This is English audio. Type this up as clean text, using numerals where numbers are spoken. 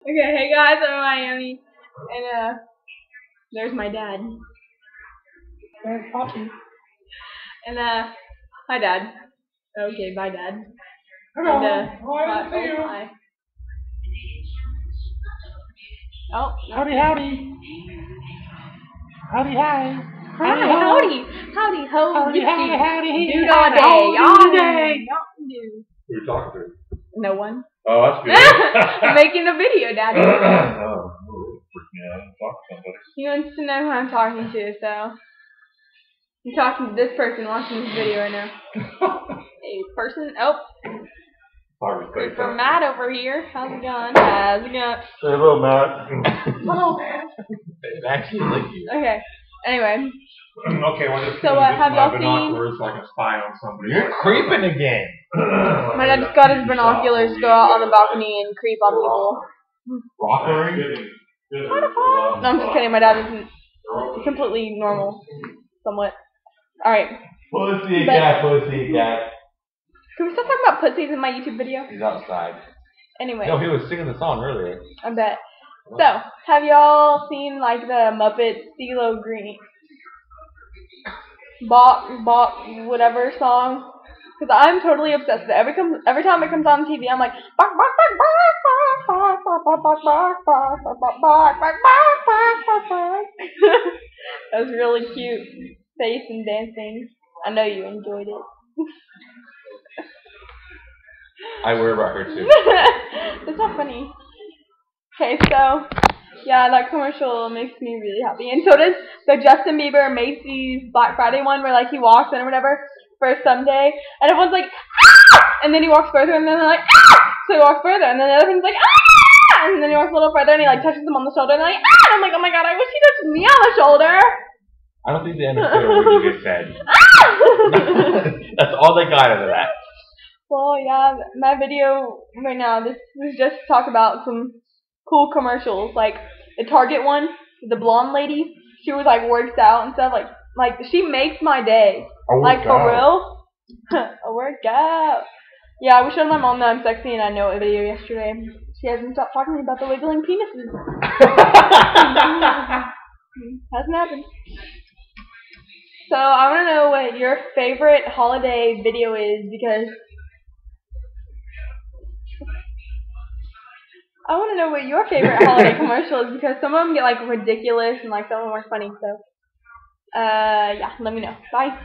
Okay, hey guys, I'm in Miami, and there's my dad. There's Poppy. And hi dad. Okay, bye dad. Hello. And Hi, see you. hi. Oh, no. Howdy, howdy. Howdy, hi. Howdy, howdy, ho. Howdy, howdy, howdy. Dude all day, all day. Mountain Dew. Who are you talking to? No one. Oh, that's good. I'm making a video, daddy. Oh, freaking out. I'm talking to somebody. He wants to know who I'm talking to, so I'm talking to this person watching this video right now. Hey, person. Oh, Probably fake from that. Matt over here. How's it going? How's it going? Say hello, Matt. Hello. It actually like you. Okay. Anyway, Okay, well, just So, have y'all seen- binoculars so I can spy on somebody. You're creeping again. my dad just got his binoculars to go out on the balcony and creep on people. Rockery? No, I'm just kidding. My dad isn't completely normal, somewhat. All right. Pussy But- cat, pussy cat. Can we stop talking about pussies in my YouTube video? He's outside. Anyway, No, he was singing the song earlier. I bet. So, have y'all seen like the Muppet CeeLo Green Bok whatever song? Because I'm totally obsessed with it. Every time it comes on TV, I'm like Bok Bok Bok Bok Bok Bok Bok Bok Bok Bok Bok Bok Bok Bok Bok. That was really cute face and dancing. I know you enjoyed it. I worry about her too. It's not funny. Okay, so yeah, that commercial makes me really happy, and so does the Justin Bieber Macy's Black Friday one, where like he walks in or whatever for someday, and everyone's like, ah! And then he walks further, and then they're like, ah! So he walks further, and then the other one's like, ah! And then he walks a little further, and he like touches them on the shoulder, and they're like, ah! And I'm like, oh my god, I wish he touched me on the shoulder. I don't think they understood a word you just said. That's all they got out of that. Well, yeah, my video right now, this was just talk about some cool commercials, like the Target one, the blonde lady. She was like works out and stuff, like she makes my day. Like for real, a workout. Yeah, I showed my mom that I'm sexy and I know a video yesterday. She hasn't stopped talking to me about the wiggling penises. Hasn't happened. So I want to know what your favorite holiday video is, because I want to know what your favorite holiday commercial is, because some of them get like ridiculous and like some of them are funny. So yeah, let me know. Bye.